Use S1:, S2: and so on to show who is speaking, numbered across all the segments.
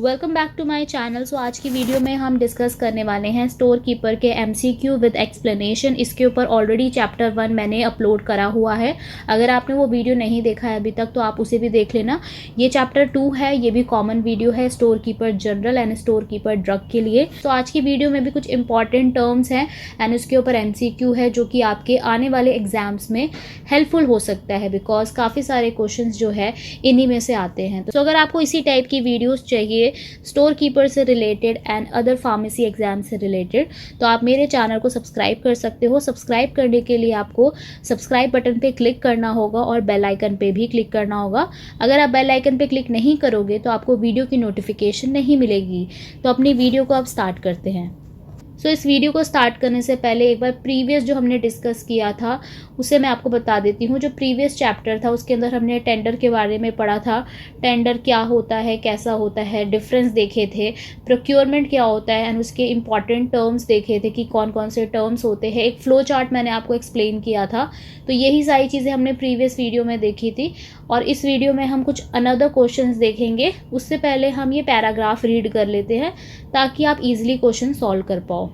S1: Welcome back to my channel. So आज की video में हम डिस्कस करने वाले हैं स्टोर कीपर के एमसीक्यू विद एक्सप्लेनेशन। इसके ऊपर ऑलरेडी चैप्टर 1 मैंने अपलोड करा हुआ है। अगर आपने वो वीडियो नहीं देखा है अभी तक तो आप उसे भी देख लेना। ये चैप्टर 2 है, ये भी कॉमन वीडियो है store keeper general and store keeper drug के लिए। तो आज की वीडियो में भी कुछ इंपॉर्टेंट टर्म्स हैं एंड उसके ऊपर एमसीक्यू है जो कि आपके आने वाले एग्जाम्स में हेल्पफुल हो सकता है, बिकॉज काफ़ी सारे क्वेश्चन जो है इन्हीं में से आते हैं। तो अगर आपको इसी टाइप की वीडियोज़ चाहिए स्टोर कीपर से related and other pharmacy exam से रिलेटेड, तो आप मेरे चैनल को सब्सक्राइब कर सकते हो। सब्सक्राइब करने के लिए आपको सब्सक्राइब बटन पे क्लिक करना होगा और बेल आइकन पे भी क्लिक करना होगा। अगर आप बेल आइकन पे क्लिक नहीं करोगे तो आपको वीडियो की नोटिफिकेशन नहीं मिलेगी। तो अपनी वीडियो को अब स्टार्ट करते हैं। सो इस वीडियो को स्टार्ट करने से पहले एक बार प्रीवियस जो हमने डिस्कस किया था उसे मैं आपको बता देती हूँ। जो प्रीवियस चैप्टर था उसके अंदर हमने टेंडर के बारे में पढ़ा था। टेंडर क्या होता है, कैसा होता है, डिफरेंस देखे थे, प्रोक्योरमेंट क्या होता है एंड उसके इंपॉर्टेंट टर्म्स देखे थे कि कौन कौन से टर्म्स होते हैं। एक फ्लो चार्ट मैंने आपको एक्सप्लेन किया था। तो यही सारी चीज़ें हमने प्रीवियस वीडियो में देखी थी और इस वीडियो में हम कुछ अनदर क्वेश्चंस देखेंगे। उससे पहले हम ये पैराग्राफ रीड कर लेते हैं ताकि आप इजीली क्वेश्चन सॉल्व कर पाओ।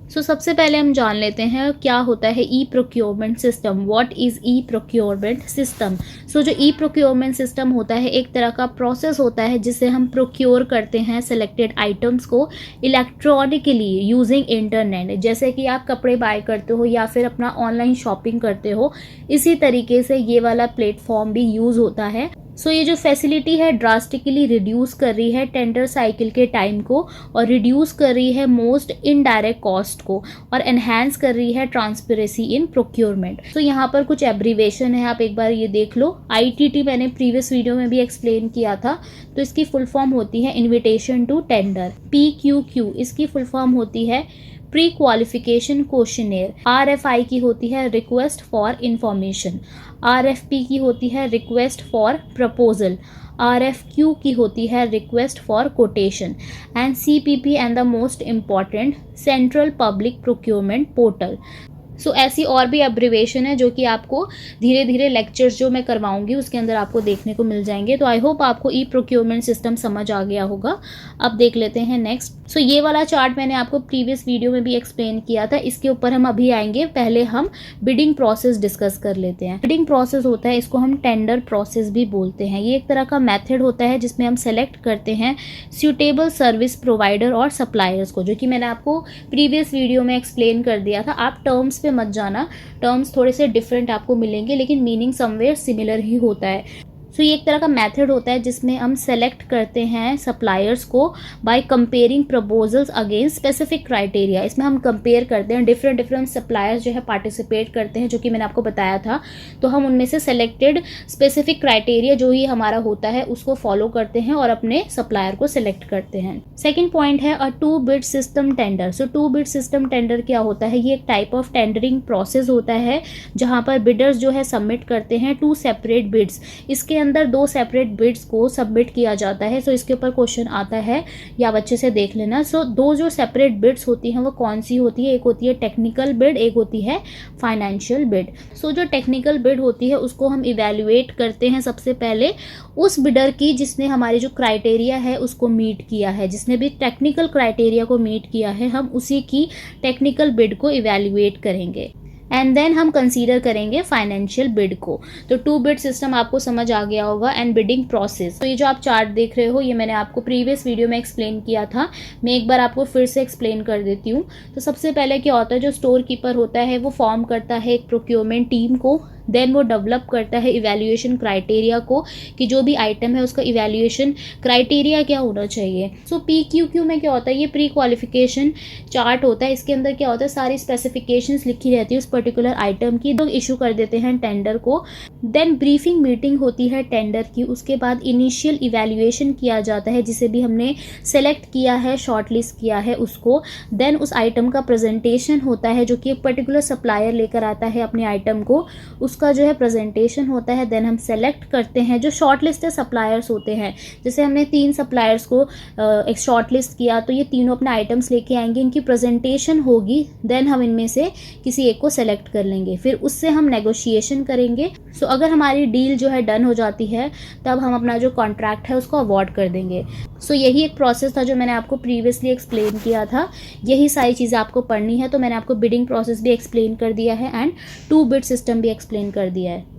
S1: सो सबसे पहले हम जान लेते हैं क्या होता है e procurement system. What is e procurement system? So जो ई प्रोक्योरमेंट सिस्टम होता है एक तरह का प्रोसेस होता है जिससे हम प्रोक्योर करते हैं सिलेक्टेड आइटम्स को इलेक्ट्रॉनिकली यूजिंग इंटरनेट। जैसे कि आप कपड़े बाय करते हो या फिर अपना ऑनलाइन शॉपिंग करते हो, इसी तरीके से ये वाला प्लेटफॉर्म भी यूज़ होता है। सो ये जो फैसिलिटी है ड्रास्टिकली रिड्यूस कर रही है टेंडर साइकिल के टाइम को और रिड्यूस कर रही है मोस्ट इनडायरेक्ट कॉस्ट को और एनहांस कर रही है ट्रांसपेरेंसी इन प्रोक्योरमेंट। सो यहाँ पर कुछ एब्रीवेशन है, आप एक बार ये देख लो। ITT मैंने प्रीवियस वीडियो में भी एक्सप्लेन किया था। तो इसकी फुल फॉर्म होती है इन्विटेशन टू टेंडर। PQQ इसकी फुल फॉर्म होती है प्री क्वालिफिकेशन क्वेश्चनेयर। RFI की होती है रिक्वेस्ट फॉर इंफॉर्मेशन। RFP की होती है रिक्वेस्ट फॉर प्रपोजल। RFQ की होती है request for quotation and CPP and the most important central public procurement portal. So ऐसी और भी एब्रीवेशन है जो कि आपको धीरे धीरे लेक्चर्स जो मैं करवाऊंगी उसके अंदर आपको देखने को मिल जाएंगे। तो आई होप आपको ई प्रोक्योरमेंट सिस्टम समझ आ गया होगा। अब देख लेते हैं नेक्स्ट। सो ये वाला चार्ट मैंने आपको प्रीवियस वीडियो में भी एक्सप्लेन किया था, इसके ऊपर हम अभी आएंगे। पहले हम बिडिंग प्रोसेस डिस्कस कर लेते हैं। बिडिंग प्रोसेस होता है, इसको हम टेंडर प्रोसेस भी बोलते हैं। ये एक तरह का मेथड होता है जिसमें हम सेलेक्ट करते हैं सूटेबल सर्विस प्रोवाइडर और सप्लायर्स को, जो कि मैंने आपको प्रीवियस वीडियो में एक्सप्लेन कर दिया था। आप टर्म्स मत जाना, टर्म्स थोड़े से डिफरेंट आपको मिलेंगे लेकिन मीनिंग समवेयर सिमिलर ही होता है। सो ये एक तरह का मेथड होता है जिसमें हम सेलेक्ट करते हैं सप्लायर्स को by comparing proposals against specific criteria. इसमें हम कंपेयर करते हैं, डिफरेंट सप्लायर्स जो है पार्टिसिपेट करते हैं, जो कि मैंने आपको बताया था। तो हम उनमें से सेलेक्टेड स्पेसिफिक क्राइटेरिया जो ही हमारा होता है उसको फॉलो करते हैं और अपने सप्लायर को सिलेक्ट करते हैं। सेकेंड पॉइंट है अ 2 बिड सिस्टम टेंडर। सो 2 बिड सिस्टम टेंडर क्या होता है? ये एक टाइप ऑफ टेंडरिंग प्रोसेस होता है जहां पर बिडर्स जो है सबमिट करते हैं 2 सेपरेट बिड्स। इसके अंदर 2 सेपरेट बिड्स को सबमिट किया जाता है। सो इसके ऊपर क्वेश्चन आता है या बच्चे से देख लेना। सो 2 जो सेपरेट बिड्स होती हैं वो कौन सी होती है? एक होती है टेक्निकल बिड, एक होती है फाइनेंशियल बिड। सो जो टेक्निकल बिड होती है उसको हम इवेल्युएट करते हैं सबसे पहले उस बिडर की जिसने हमारे जो क्राइटेरिया है उसको मीट किया है। जिसने भी टेक्निकल क्राइटेरिया को मीट किया है हम उसी की टेक्निकल बिड को इवेल्युएट करेंगे एंड देन हम कंसीडर करेंगे फाइनेंशियल बिड को। तो 2 बिड सिस्टम आपको समझ आ गया होगा एंड बिडिंग प्रोसेस। तो ये जो आप चार्ट देख रहे हो ये मैंने आपको प्रीवियस वीडियो में एक्सप्लेन किया था, मैं एक बार आपको फिर से एक्सप्लेन कर देती हूँ। तो सबसे पहले क्या होता है, जो स्टोर कीपर होता है वो फॉर्म करता है एक प्रोक्योरमेंट टीम को। देन वो डेवलप करता है इवैल्यूएशन क्राइटेरिया को कि जो भी आइटम है उसका इवैल्यूएशन क्राइटेरिया क्या होना चाहिए। सो PQQ में क्या होता है, ये प्री क्वालिफिकेशन चार्ट होता है। इसके अंदर क्या होता है, सारी स्पेसिफिकेशंस लिखी रहती है उस पर्टिकुलर आइटम की, तो इशू कर देते हैं टेंडर को। देन ब्रीफिंग मीटिंग होती है टेंडर की। उसके बाद इनिशियल इवैल्यूएशन किया जाता है जिसे भी हमने सेलेक्ट किया है, शॉर्टलिस्ट किया है उसको। देन उस आइटम का प्रेजेंटेशन होता है जो कि एक पर्टिकुलर सप्लायर लेकर आता है अपने आइटम को, उसका जो है प्रेजेंटेशन होता है, देन हम सेलेक्ट करते हैं जो शॉर्ट लिस्टेड सप्लायर्स होते हैं। जैसे हमने 3 सप्लायर्स को एक शॉर्ट लिस्ट किया, तो ये तीनों अपने आइटम्स लेके आएंगे, इनकी प्रेजेंटेशन होगी, देन हम इनमें से किसी एक को सेलेक्ट कर लेंगे, फिर उससे हम नेगोशिएशन करेंगे। सो अगर हमारी डील जो है डन हो जाती है, तब हम अपना जो कॉन्ट्रैक्ट है उसको अवॉर्ड कर देंगे। सो यही एक प्रोसेस था जो मैंने आपको प्रीवियसली एक्सप्लेन किया था। यही सारी चीज़ें आपको पढ़नी है, तो मैंने आपको बिडिंग प्रोसेस भी एक्सप्लेन कर दिया है एंड 2 बिड सिस्टम भी एक्सप्लेन कर दिया है।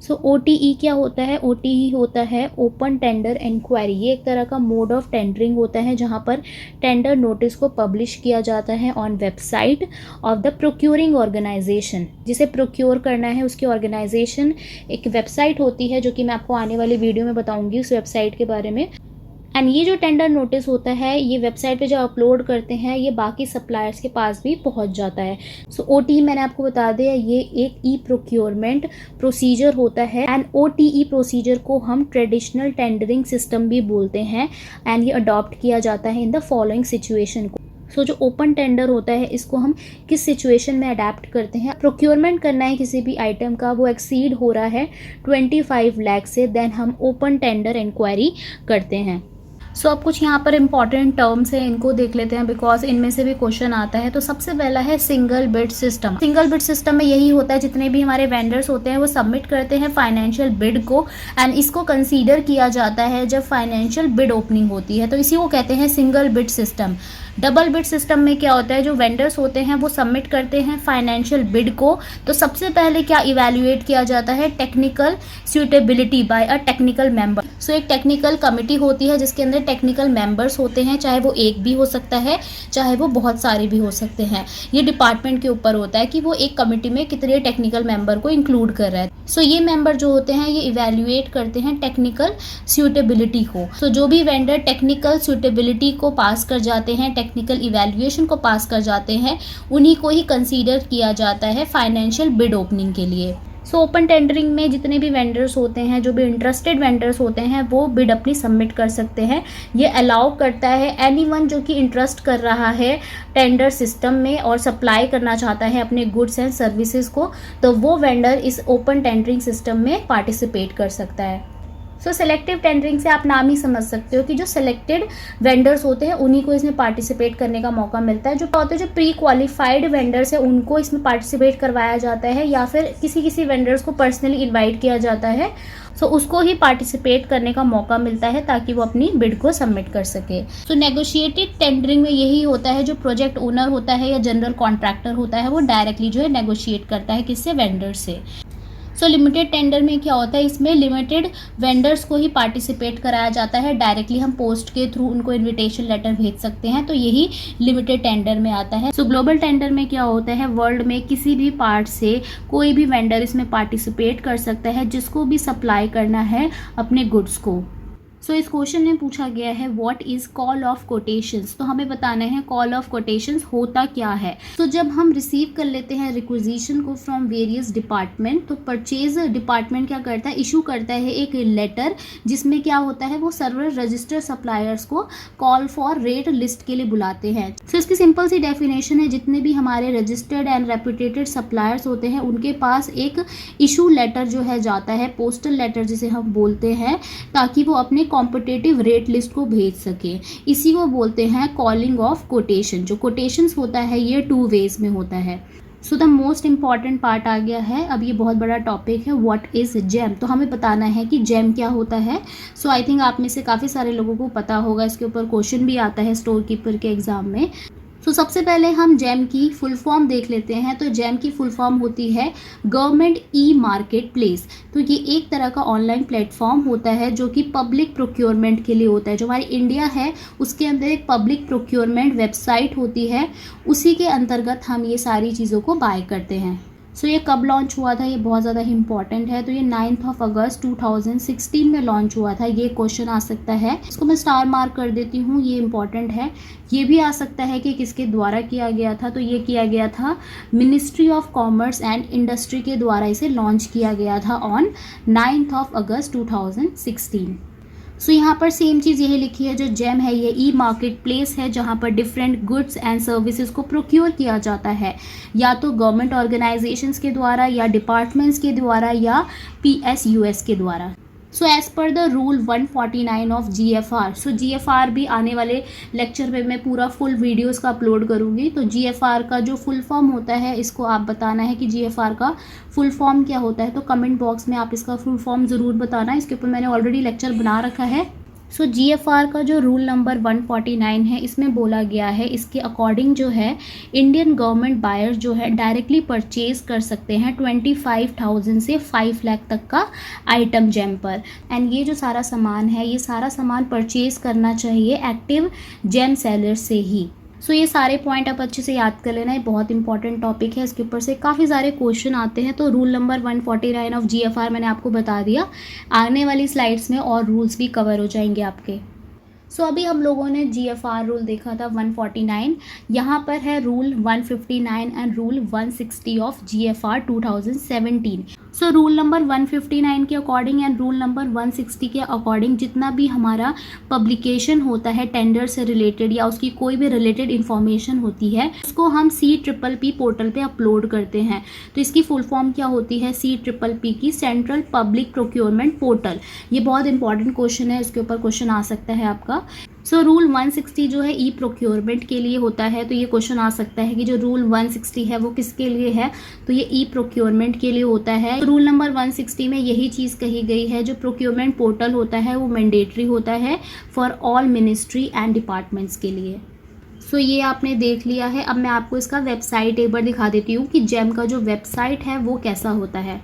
S1: सो OTE क्या होता है? OTE होता है ओपन टेंडर इंक्वायरी। ये एक तरह का मोड ऑफ टेंडरिंग होता है जहाँ पर टेंडर नोटिस को पब्लिश किया जाता है on website of the procuring organisation. जिसे प्रोक्योर करना है उसकी ऑर्गेनाइजेशन एक वेबसाइट होती है, जो कि मैं आपको आने वाली वीडियो में बताऊंगी उस वेबसाइट के बारे में। एंड ये जो टेंडर नोटिस होता है, ये वेबसाइट पे जब अपलोड करते हैं, ये बाकी सप्लायर्स के पास भी पहुंच जाता है। सो OTE मैंने आपको बता दिया, ये एक ई प्रोक्योरमेंट प्रोसीजर होता है। एंड OTE प्रोसीजर को हम ट्रेडिशनल टेंडरिंग सिस्टम भी बोलते हैं, एंड ये अडॉप्ट किया जाता है इन द फॉलोइंग सिचुएशन को। सो जो ओपन टेंडर होता है, इसको हम किस सिचुएशन में अडेप्ट करते हैं? प्रोक्योरमेंट करना है किसी भी आइटम का, वो एक्सीड हो रहा है 25 लाख से, देन हम ओपन टेंडर इंक्वायरी करते हैं। सो अब कुछ यहाँ पर इंपॉर्टेंट टर्म्स हैं, इनको देख लेते हैं बिकॉज इनमें से भी क्वेश्चन आता है। तो सबसे पहला है single bid system. Single bid system में यही होता है, जितने भी हमारे वेंडर्स होते हैं वो सबमिट करते हैं फाइनेंशियल बिड को, एंड इसको कंसीडर किया जाता है जब फाइनेंशियल बिड ओपनिंग होती है, तो इसी को कहते हैं single bid system. Double bid system में क्या होता है, जो वेंडर्स होते हैं वो सबमिट करते हैं फाइनेंशियल बिड को, तो सबसे पहले क्या इवैल्यूएट किया जाता है? Technical suitability by a technical member. So एक टेक्निकल कमिटी होती है जिसके अंदर टेक्निकल मेंबर्स होते हैं, चाहे वो एक भी हो सकता है, चाहे वो बहुत सारे भी हो सकते हैं। ये डिपार्टमेंट के ऊपर होता है कि वो एक कमिटी में कितने टेक्निकल मेंबर को इंक्लूड कर रहा है। सो ये मेंबर जो होते हैं ये इवैल्यूएट करते हैं टेक्निकल सूटेबिलिटी को। सो जो भी वेंडर टेक्निकल सूटेबिलिटी को पास कर जाते हैं, टेक्निकल इवैल्यूएशन को पास कर जाते हैं, उन्हीं को ही कंसीडर किया जाता है फाइनेंशियल बिड ओपनिंग के लिए। सो ओपन टेंडरिंग में जितने भी वेंडर्स होते हैं, जो भी इंटरेस्टेड वेंडर्स होते हैं, वो बिड अपनी सबमिट कर सकते हैं। ये अलाउ करता है एनीवन जो कि इंटरेस्ट कर रहा है टेंडर सिस्टम में और सप्लाई करना चाहता है अपने गुड्स एंड सर्विसेज को, तो वो वेंडर इस ओपन टेंडरिंग सिस्टम में पार्टिसिपेट कर सकता है। सो सेलेक्टिव टेंडरिंग से आप नाम ही समझ सकते हो कि जो सिलेक्टेड वेंडर्स होते हैं उन्हीं को इसमें पार्टिसिपेट करने का मौका मिलता है। जो होते हैं जो प्री क्वालिफाइड वेंडर्स है, उनको इसमें पार्टिसिपेट करवाया जाता है, या फिर किसी वेंडर्स को पर्सनली इनवाइट किया जाता है, सो उसको ही पार्टिसिपेट करने का मौका मिलता है ताकि वो अपनी बिड को सबमिट कर सके। सो नेगोशिएटेड टेंडरिंग में यही होता है, जो प्रोजेक्ट ओनर होता है या जनरल कॉन्ट्रैक्टर होता है, वो डायरेक्टली जो है नेगोशिएट करता है किससे? वेंडर से। सो लिमिटेड टेंडर में क्या होता है, इसमें लिमिटेड वेंडर्स को ही पार्टिसिपेट कराया जाता है। डायरेक्टली हम पोस्ट के थ्रू उनको इनविटेशन लेटर भेज सकते हैं, तो यही लिमिटेड टेंडर में आता है। सो ग्लोबल टेंडर में क्या होता है, वर्ल्ड में किसी भी पार्ट से कोई भी वेंडर इसमें पार्टिसिपेट कर सकता है जिसको भी सप्लाई करना है अपने गुड्स को। सो इस क्वेश्चन में पूछा गया है what is call of quotations. तो हमें बताना है कॉल ऑफ कोटेशंस होता क्या है। तो जब हम रिसीव कर लेते हैं रिक्विजिशन को फ्रॉम वेरियस डिपार्टमेंट, तो परचेज डिपार्टमेंट क्या करता है, इशू करता है एक लेटर जिसमें क्या होता है, वो सर्वर रजिस्टर्ड सप्लायर्स को कॉल फॉर रेट लिस्ट के लिए बुलाते हैं। सो इसकी सिंपल सी डेफिनेशन है, जितने भी हमारे रजिस्टर्ड एंड रेपुटेटेड सप्लायर्स होते हैं उनके पास एक इशू लेटर जो है जाता है, पोस्टल लेटर जिसे हम बोलते हैं, ताकि वो अपने कॉम्पिटिटिव रेट लिस्ट को भेज सके। इसी को बोलते हैं कॉलिंग ऑफ कोटेशन। जो कोटेशंस होता है ये 2 वेज में होता है। So the most important part आ गया है, अब ये बहुत बड़ा टॉपिक है, व्हाट इज जेम। तो हमें बताना है कि जेम क्या होता है। सो आई थिंक आप में से काफ़ी सारे लोगों को पता होगा, इसके ऊपर क्वेश्चन भी आता है स्टोर कीपर के एग्जाम में। तो सबसे पहले हम जेम की फुल फॉर्म देख लेते हैं। तो जेम की फुल फॉर्म होती है गवर्नमेंट ई मार्केट प्लेस। तो ये एक तरह का ऑनलाइन प्लेटफॉर्म होता है जो कि पब्लिक प्रोक्योरमेंट के लिए होता है। जो हमारी इंडिया है उसके अंदर एक पब्लिक प्रोक्योरमेंट वेबसाइट होती है, उसी के अंतर्गत हम ये सारी चीज़ों को बाय करते हैं। सो ये कब लॉन्च हुआ था, ये बहुत ज़्यादा इंपॉर्टेंट है। तो ये 9 अगस्त 2016 में लॉन्च हुआ था। ये क्वेश्चन आ सकता है, इसको मैं स्टार मार्क कर देती हूँ, ये इंपॉर्टेंट है। ये भी आ सकता है कि किसके द्वारा किया गया था। तो ये किया गया था ministry of commerce and industry के द्वारा इसे लॉन्च किया गया था ऑन 9 अगस्त 2016। सो यहाँ पर सेम चीज़ यही लिखी है, जो जेम है ये ई मार्केट प्लेस है जहाँ पर डिफरेंट गुड्स एंड सर्विसेज को प्रोक्योर किया जाता है, या तो गवर्नमेंट ऑर्गेनाइजेशंस के द्वारा, या डिपार्टमेंट्स के द्वारा, या PSUs के द्वारा। So as per the rule 149 of GFR, so GFR भी आने वाले लेक्चर में मैं पूरा फुल वीडियोस का अपलोड करूँगी। तो GFR का जो फुल फॉर्म होता है, इसको आप बताना है कि GFR का फुल फॉर्म क्या होता है। तो कमेंट बॉक्स में आप इसका फुल फॉर्म ज़रूर बताना, इसके ऊपर मैंने ऑलरेडी लेक्चर बना रखा है। सो GFR का जो रूल नंबर 149 है, इसमें बोला गया है, इसके अकॉर्डिंग जो है इंडियन गवर्नमेंट बायर जो है डायरेक्टली परचेज कर सकते हैं 25,000 से 5 लाख तक का आइटम जेम पर। एंड ये जो सारा सामान है, ये सारा सामान परचेज करना चाहिए एक्टिव जेम सेलर से ही। सो ये सारे पॉइंट आप अच्छे से याद कर लेना, ये बहुत इंपॉर्टेंट टॉपिक है, इसके ऊपर से काफ़ी सारे क्वेश्चन आते हैं। तो रूल नंबर 149 ऑफ GFR मैंने आपको बता दिया, आने वाली स्लाइड्स में और रूल्स भी कवर हो जाएंगे आपके। सो अभी हम लोगों ने GFR रूल देखा था 149, यहाँ पर है rule 159 and rule 160 of GFR 2017। So rule number 159 के अकॉर्डिंग एंड रूल नंबर 160 के अकॉर्डिंग जितना भी हमारा पब्लिकेशन होता है टेंडर से रिलेटेड, या उसकी कोई भी रिलेटेड इन्फॉर्मेशन होती है, उसको हम CPPP पोर्टल पे अपलोड करते हैं। तो इसकी फुल फॉर्म क्या होती है? CPPP की सेंट्रल पब्लिक प्रोक्योरमेंट पोर्टल। ये बहुत इंपॉर्टेंट क्वेश्चन है, इसके ऊपर क्वेश्चन आ सकता है आपका। सो रूल 160 जो है ई प्रोक्योरमेंट के लिए होता है। तो ये क्वेश्चन आ सकता है कि जो रूल 160 है वो किसके लिए है? तो ये ई प्रोक्योरमेंट के लिए होता है। तो रूल नंबर 160 में यही चीज़ कही गई है, जो प्रोक्योरमेंट पोर्टल होता है वो मैंडेटरी होता है for all ministry and departments के लिए। सो ये आपने देख लिया है। अब मैं आपको इसका वेबसाइट एक बार दिखा देती हूँ कि जेम का जो वेबसाइट है वो कैसा होता है।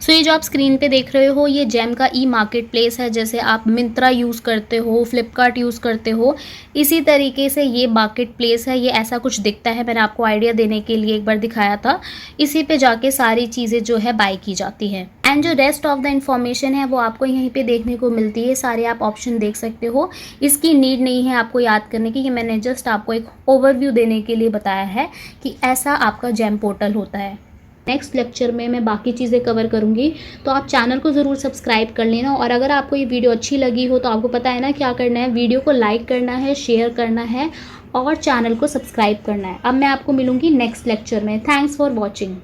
S1: सो ये जो आप स्क्रीन पे देख रहे हो, ये जेम का ई मार्केट प्लेस है। जैसे आप मिंत्रा यूज़ करते हो, फ्लिपकार्ट यूज़ करते हो, इसी तरीके से ये मार्केट प्लेस है। ये ऐसा कुछ दिखता है, मैंने आपको आइडिया देने के लिए एक बार दिखाया था। इसी पे जाके सारी चीज़ें जो है बाय की जाती है। एंड जो रेस्ट ऑफ द इन्फॉर्मेशन है वो आपको यहीं पे देखने को मिलती है। सारे आप ऑप्शन देख सकते हो, इसकी नीड नहीं है आपको याद करने की। ये मैंने जस्ट आपको एक ओवरव्यू देने के लिए बताया है कि ऐसा आपका जेम पोर्टल होता है। नेक्स्ट लेक्चर में मैं बाकी चीज़ें कवर करूँगी, तो आप चैनल को ज़रूर सब्सक्राइब कर लेना। और अगर आपको ये वीडियो अच्छी लगी हो तो आपको पता है ना क्या करना है, वीडियो को लाइक करना है, शेयर करना है और चैनल को सब्सक्राइब करना है। अब मैं आपको मिलूँगी नेक्स्ट लेक्चर में। Thanks for watching.